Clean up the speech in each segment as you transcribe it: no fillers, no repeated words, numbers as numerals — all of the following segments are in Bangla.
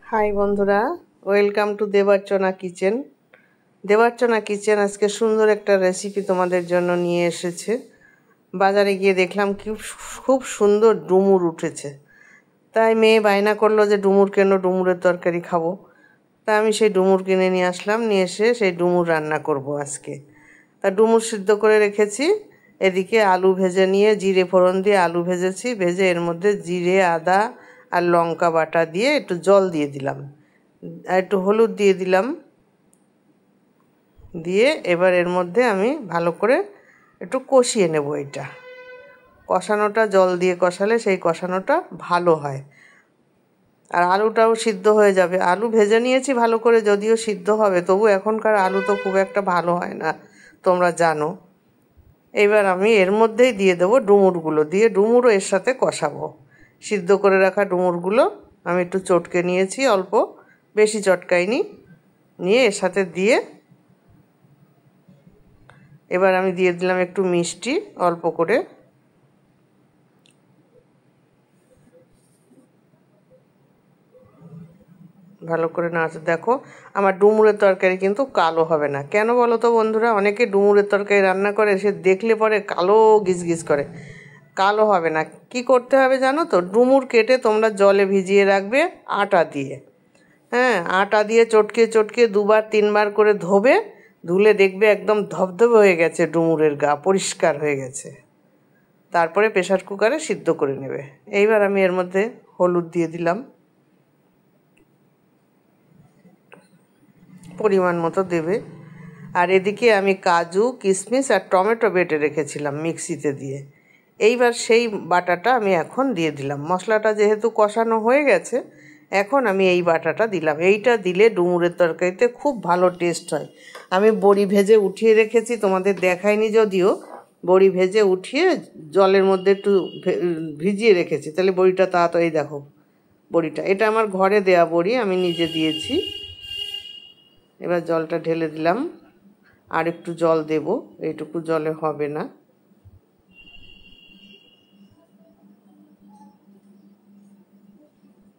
হাই বন্ধুরা, welcome to Debarchana kitchen. Debarchana kitchen আজকে সুন্দর একটা রেসিপি তোমাদের জন্য নিয়ে এসেছে। বাজারে গিয়ে দেখলাম খুব সুন্দর ডুমুর উঠেছে, তাই মেয়ে বায়না করলো যে ডুমুর কেন, ডুমুরের তরকারি খাবো। তা আমি সেই ডুমুর কিনে নিয়ে আসলাম, নিয়ে এসে সেই ডুমুর রান্না করব আজকে। তা ডুমুর সিদ্ধ করে রেখেছি, এদিকে আলু ভেজে নিয়ে জিরে ফোড়ন দিয়ে আলু ভেজেছি, ভেজে এর মধ্যে জিরে, আদা আর লঙ্কা বাটা দিয়ে একটু জল দিয়ে দিলাম, আর একটু হলুদ দিয়ে দিলাম। দিয়ে এবার এর মধ্যে আমি ভালো করে একটু কষিয়ে নেব। এটা কষানোটা জল দিয়ে কষালে সেই কষানোটা ভালো হয়, আর আলুটাও সিদ্ধ হয়ে যাবে। আলু ভেজে নিয়েছি ভালো করে, যদিও সিদ্ধ হবে, তবু এখনকার আলু তো খুব একটা ভালো হয় না, তোমরা জানো। এবার আমি এর মধ্যেই দিয়ে দেবো ডুমুরগুলো, দিয়ে ডুমুরও এর সাথে কষাবো। সিদ্ধ করে রাখা ডুমুরগুলো আমি একটু চটকে নিয়েছি, অল্প, বেশি চটকাইনি, নিয়ে এর সাথে দিয়ে এবার আমি দিয়ে দিলাম একটু মিষ্টি অল্প করে। ভালো করে নাড়তে দেখো, আমার ডুমুরের তরকারি কিন্তু কালো হবে না। কেন বলো তো বন্ধুরা? অনেকে ডুমুরের তরকারি রান্না করে, সে দেখলে পরে কালো গিজগিজ করে। কালো হবে না। কি করতে হবে জানো তো? ডুমুর কেটে তোমরা জলে ভিজিয়ে রাখবে আটা দিয়ে। হ্যাঁ, আটা দিয়ে চটকে চটকে দুবার তিনবার করে ধোবে, ধুলে দেখবে একদম ধবধবে হয়ে গেছে, ডুমুরের গা পরিষ্কার হয়ে গেছে। তারপরে প্রেসার কুকারে সিদ্ধ করে নেবে। এইবার আমি এর মধ্যে হলুদ দিয়ে দিলাম, পরিমাণ মতো দেবে। আর এদিকে আমি কাজু, কিশমিশ আর টমেটো বেটে রেখেছিলাম মিক্সিতে দিয়ে। এইবার সেই বাটাটা আমি এখন দিয়ে দিলাম। মশলাটা যেহেতু কষানো হয়ে গেছে, এখন আমি এই বাটাটা দিলাম। এইটা দিলে ডুমুরের তরকারিতে খুব ভালো টেস্ট হয়। আমি বড়ি ভেজে উঠিয়ে রেখেছি, তোমাদের দেখাইনি যদিও। বড়ি ভেজে উঠিয়ে জলের মধ্যে একটু ভিজিয়ে রেখেছি, তাহলে বড়িটা তাড়াতাড়ি, দেখো বড়িটা, এটা আমার ঘরে দেয়া বড়ি, আমি নিজে দিয়েছি। এবার জলটা ঢেলে দিলাম, আর একটু জল দেব, এইটুকু জলে হবে না।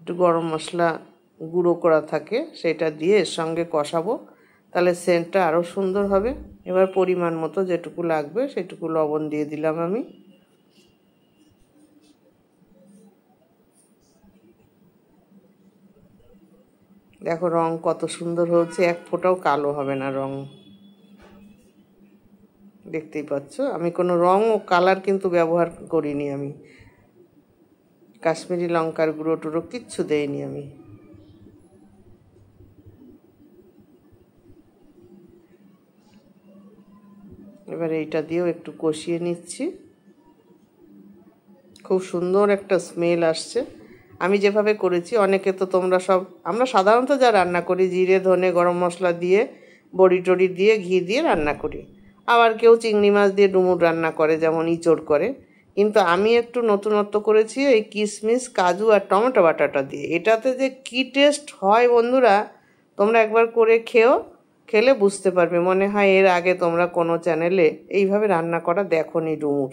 একটু গরম মশলা গুঁড়ো করা থাকে, সেটা দিয়ে এর সঙ্গে কষাবো, তাহলে সেন্টটা আরও সুন্দর হবে। এবার পরিমাণ মতো যেটুকু লাগবে সেটুকু লবণ দিয়ে দিলাম আমি। দেখো রং কত সুন্দর হয়েছে, এক ফোঁটাও কালো হবে না রং। দেখতেই পাচ্ছ, আমি কোনো রং ও কালার কিন্তু ব্যবহার করিনি। আমি কাশ্মীরি লঙ্কার গুঁড়ো টুড়ো কিচ্ছু দেইনি আমি। এবার এইটা দিয়েও একটু কষিয়ে নিচ্ছি। খুব সুন্দর একটা স্মেল আসছে। আমি যেভাবে করেছি, অনেকে তো তোমরা সব, আমরা সাধারণত যা রান্না করি জিরে ধনে গরম মশলা দিয়ে, বড়ি টড়ি দিয়ে, ঘি দিয়ে রান্না করি। আবার কেউ চিংড়ি মাছ দিয়ে ডুমুর রান্না করে, যেমন ইঁচড় করে। কিন্তু আমি একটু নতুনত্ব করেছি এই কিশমিশ, কাজু আর টমেটো বাটাটা দিয়ে। এটাতে যে কী টেস্ট হয় বন্ধুরা, তোমরা একবার করে খেও, খেলে বুঝতে পারবে। মনে হয় এর আগে তোমরা কোনো চ্যানেলে এইভাবে রান্না করা দেখোনি ডুমুর।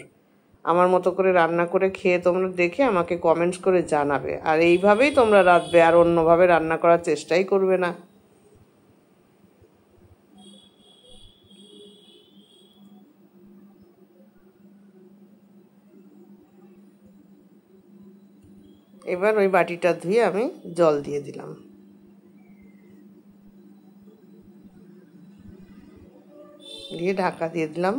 আমার মতো করে রান্না করে খেয়ে তোমরা দেখে আমাকে কমেন্টস করে জানাবে। আর এইভাবেই তোমরা রাঁধবে, আর অন্যভাবে রান্না করার চেষ্টাই করবে না। এবার ওই বাটিটা ধুয়ে আমি জল দিয়ে দিলাম, দিয়ে ঢাকা দিয়ে দিলাম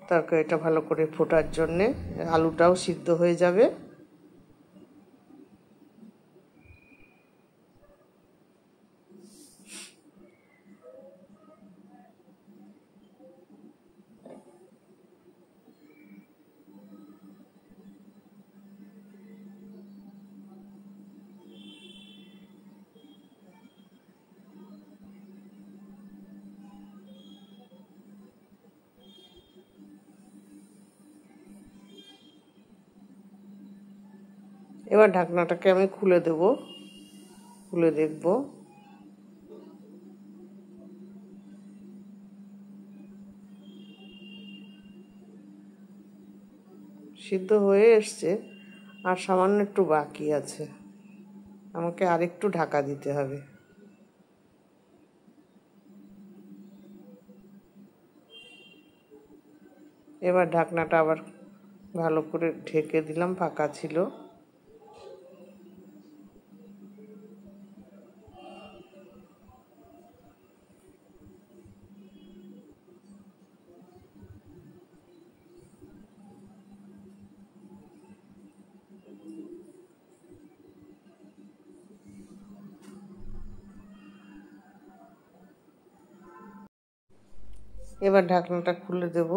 তরকারিটা ভালো করে ফোটার জন্যে। আলুটাও সিদ্ধ হয়ে যাবে। এবার ঢাকনাটাকে আমি খুলে দেব, খুলে দেখব। সিদ্ধ হয়ে এসছে, আর সামান্য একটু বাকি আছে। আমাকে আরেকটু ঢাকা দিতে হবে। এবার ঢাকনাটা আবার ভালো করে ঢেকে দিলাম, ফাঁকা ছিল। এবার ঢাকনাটা খুলে দেব,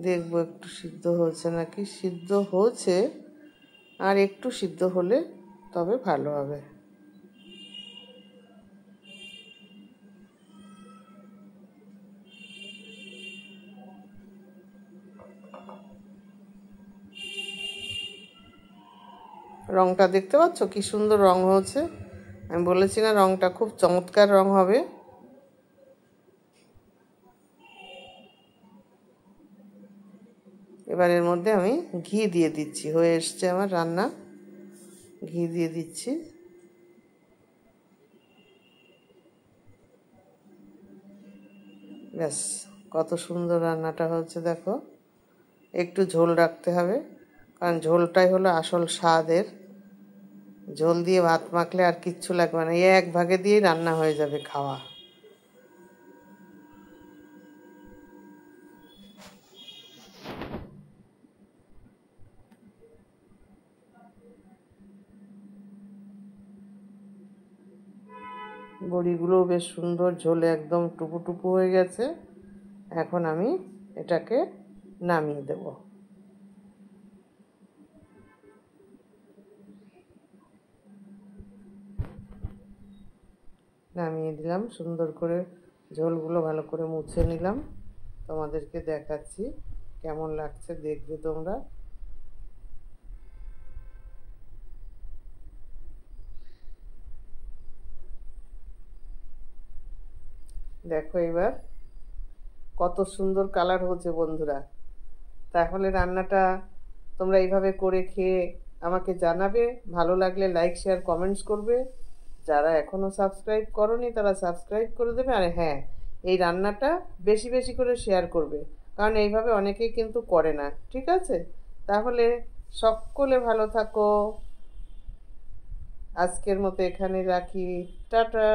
দেখবো একটু সিদ্ধ হয়েছে নাকি। সিদ্ধ হয়েছে, আর একটু সিদ্ধ হলে তবে ভালো হবে। রংটা দেখতে পাচ্ছ কি সুন্দর রং হয়েছে। আমি বলেছি না রংটা খুব চমৎকার রং হবে। এবার এর মধ্যে আমি ঘি দিয়ে দিচ্ছি, হয়ে এসছে আমার রান্না। ঘি দিয়ে দিচ্ছি। ব্যাস, কত সুন্দর রান্নাটা হচ্ছে দেখো। একটু ঝোল রাখতে হবে, কারণ ঝোলটাই হলো আসল স্বাদের। ঝোল দিয়ে ভাত মাখলে আর কিচ্ছু লাগবে না, এই এক ভাগে দিয়েই রান্না হয়ে যাবে খাওয়া। বড়িগুলো বেশ সুন্দর ঝোলে একদম টুপু টুপু হয়ে গেছে। এখন আমি এটাকে নামিয়ে দেব। নামিয়ে দিলাম, সুন্দর করে ঝোলগুলো ভালো করে মুছে নিলাম। তোমাদেরকে দেখাচ্ছি কেমন লাগছে, দেখবে তোমরা। দেখো এবার কত সুন্দর কালার হচ্ছে বন্ধুরা। তাহলে রান্নাটা তোমরা এইভাবে করে খেয়ে আমাকে জানাবে। ভালো লাগলে লাইক শেয়ার কমেন্টস করবে। যারা এখনও সাবস্ক্রাইব করনি তারা সাবস্ক্রাইব করে দেবে। আর হ্যাঁ, এই রান্নাটা বেশি বেশি করে শেয়ার করবে, কারণ এইভাবে অনেকেই কিন্তু করে না। ঠিক আছে, তাহলে সকলে ভালো থাকো। আজকের মতো এখানে রাখি, টাটা।